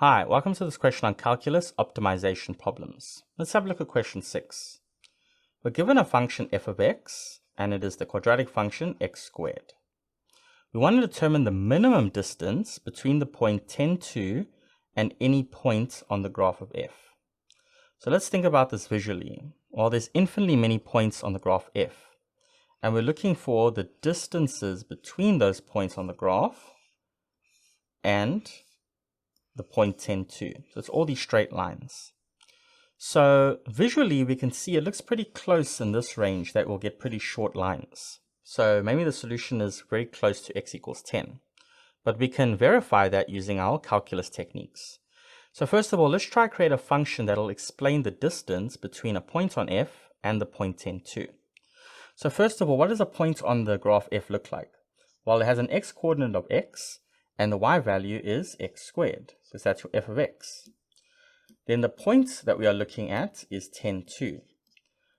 Hi, welcome to this question on calculus optimization problems. Let's have a look at question 6. We're given a function f of x, and it is the quadratic function x squared. We want to determine the minimum distance between the point 10, 2 and any point on the graph of f. So let's think about this visually. Well, there's infinitely many points on the graph f, and we're looking for the distances between those points on the graph and the point 10, 2. So it's all these straight lines. So visually we can see it looks pretty close in this range that we'll get pretty short lines. So maybe the solution is very close to x equals 10. But we can verify that using our calculus techniques. So first of all, let's try to create a function that will explain the distance between a point on f and the point 10, 2. So first of all, what does a point on the graph f look like? Well, it has an x coordinate of x, and the y value is x squared. So that's your f of x. Then the point that we are looking at is 10, 2.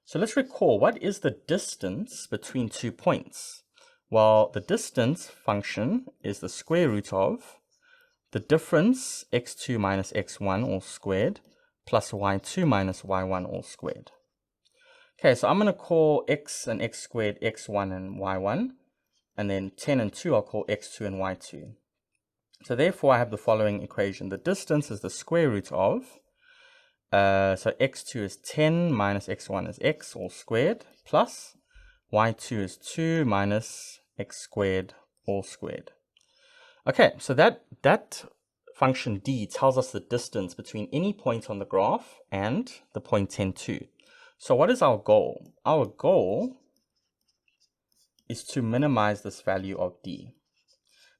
So let's recall, what is the distance between 2 points? Well, the distance function is the square root of the difference x2 minus x1 all squared plus y2 minus y1 all squared. Okay, so I'm going to call x and x squared x1 and y1, and then 10 and 2 I'll call x2 and y2. So therefore I have the following equation. The distance is the square root of, so x2 is 10 minus x1 is x all squared, plus y2 is 2 minus x squared all squared. Okay, so that function d tells us the distance between any point on the graph and the point 10, 2. So what is our goal? Our goal is to minimize this value of d.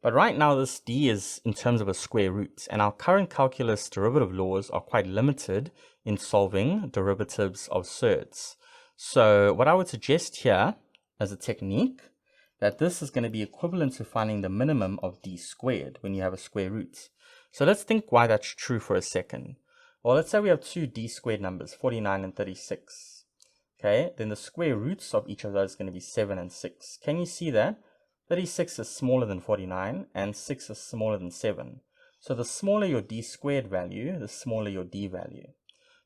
But right now this d is in terms of a square root, and our current calculus derivative laws are quite limited in solving derivatives of surds. So what I would suggest here as a technique, that this is going to be equivalent to finding the minimum of d squared when you have a square root. So let's think why that's true for a second. Well, let's say we have two d squared numbers, 49 and 36. Okay, then the square roots of each of those is going to be 7 and 6. Can you see that? 36 is smaller than 49 and 6 is smaller than 7. So the smaller your d squared value, the smaller your d value.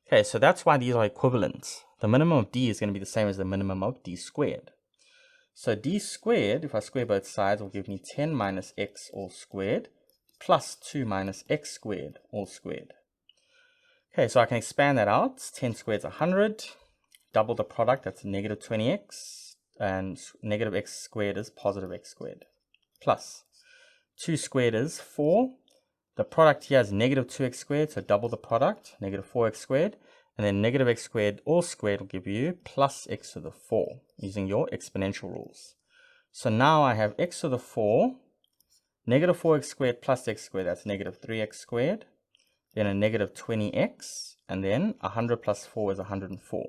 Okay, so that's why these are equivalent. The minimum of d is going to be the same as the minimum of d squared. So d squared, if I square both sides, will give me 10 minus x all squared plus 2 minus x squared all squared. Okay, so I can expand that out. 10 squared is 100. Double the product, that's negative 20x. And negative x squared is positive x squared. Plus 2 squared is 4. The product here is negative 2x squared, so double the product, negative 4x squared. And then negative x squared all squared will give you plus x to the 4 using your exponential rules. So now I have x to the 4, negative 4x squared plus x squared, that's negative 3x squared. Then a negative 20x, and then 100 plus 4 is 104.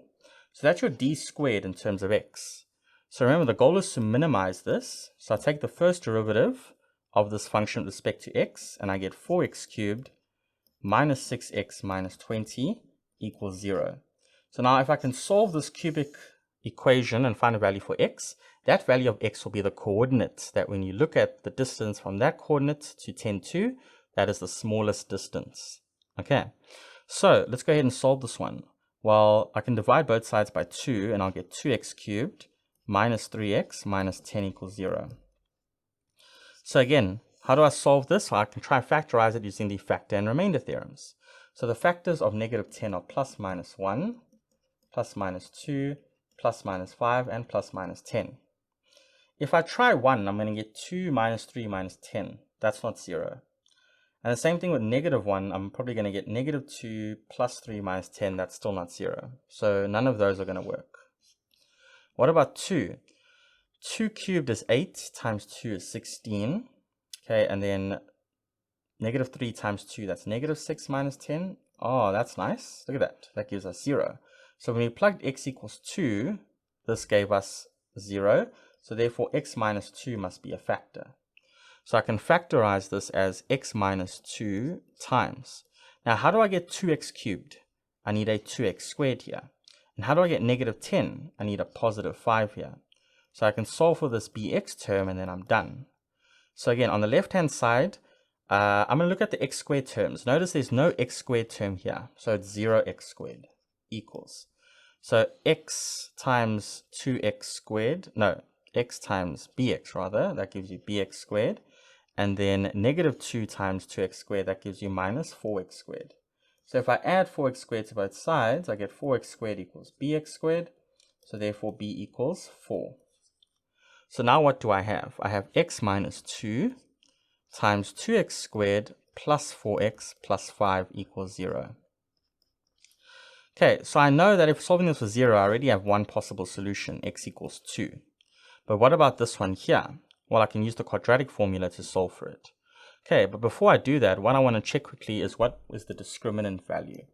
So that's your d squared in terms of x. So remember, the goal is to minimize this. So I take the first derivative of this function with respect to x, and I get 4x cubed minus 6x minus 20 equals 0. So now if I can solve this cubic equation and find a value for x, that value of x will be the coordinate, that when you look at the distance from that coordinate to 10, 2, that is the smallest distance. Okay, so let's go ahead and solve this one. Well, I can divide both sides by 2, and I'll get 2x cubed minus 3x minus 10 equals 0. So again, how do I solve this? Well, I can try and factorize it using the factor and remainder theorems. So the factors of negative 10 are plus minus 1, plus minus 2, plus minus 5, and plus minus 10. If I try 1, I'm going to get 2 minus 3 minus 10. That's not 0. And the same thing with negative 1, I'm probably going to get negative 2 plus 3 minus 10. That's still not 0. So none of those are going to work. What about 2? 2 cubed is 8 times 2 is 16. Okay, and then negative 3 times 2, that's negative 6 minus 10. Oh, that's nice. Look at that. That gives us 0. So when we plugged x equals 2, this gave us 0. So therefore x minus 2 must be a factor. So I can factorize this as x minus 2 times. Now how do I get 2x cubed? I need a 2x squared here. And how do I get negative 10? I need a positive 5 here. So I can solve for this bx term and then I'm done. So again, on the left hand side, I'm going to look at the x squared terms. Notice there's no x squared term here. So it's 0x squared equals. So x times 2x squared, no, x times bx rather, that gives you bx squared. And then negative 2 times 2x squared, that gives you minus 4x squared. So if I add 4x squared to both sides, I get 4x squared equals bx squared. So therefore b equals 4. So now what do I have? I have x minus 2 times 2x squared plus 4x plus 5 equals 0. Okay, so I know that if solving this for 0, I already have one possible solution, x equals 2. But what about this one here? Well, I can use the quadratic formula to solve for it. Okay, but before I do that, what I want to check quickly is what is the discriminant value.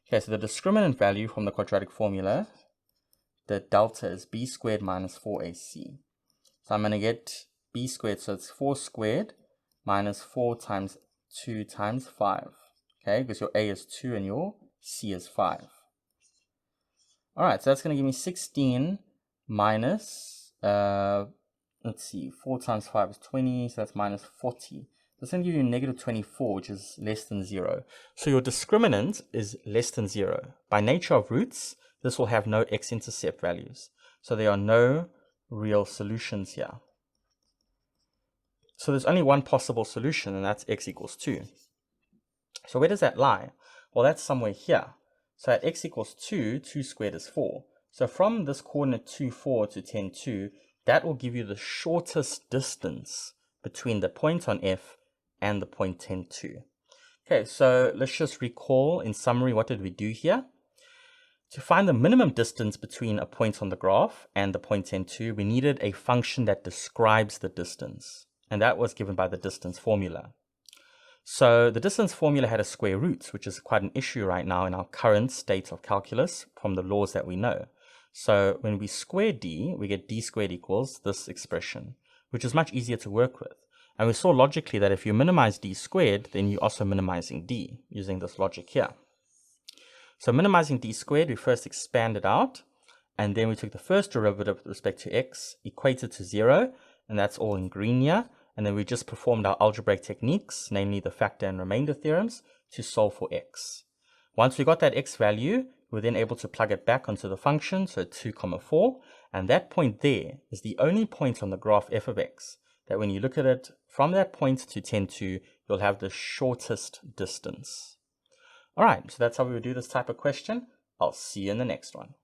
Okay, so the discriminant value from the quadratic formula, the delta is b squared minus 4ac. So I'm going to get b squared, so it's 4 squared minus 4 times 2 times 5. Okay, because your a is 2 and your c is 5. Alright, so that's going to give me 16 minus, let's see, 4 times 5 is 20, so that's minus 40. That's going to give you negative 24, which is less than 0. So your discriminant is less than 0. By nature of roots, this will have no x-intercept values. So there are no real solutions here. So there's only one possible solution, and that's x equals 2. So where does that lie? Well, that's somewhere here. So at x equals 2, 2 squared is 4. So from this coordinate 2, 4 to 10, 2, that will give you the shortest distance between the point on f and the point 10, 2. Okay, so let's just recall in summary, what did we do here? To find the minimum distance between a point on the graph and the point 10, 2, we needed a function that describes the distance. And that was given by the distance formula. So the distance formula had a square root, which is quite an issue right now in our current state of calculus from the laws that we know. So when we square d, we get d squared equals this expression, which is much easier to work with. And we saw logically that if you minimize d squared, then you're also minimizing d, using this logic here. So minimizing d squared, we first expanded out, and then we took the first derivative with respect to x, equated to 0, and that's all in green here. And then we just performed our algebraic techniques, namely the factor and remainder theorems, to solve for x. Once we got that x value, we were then able to plug it back onto the function, so 2, 4, and that point there is the only point on the graph f of x that when you look at it from that point to 10, 2, you'll have the shortest distance. Alright, so that's how we would do this type of question. I'll see you in the next one.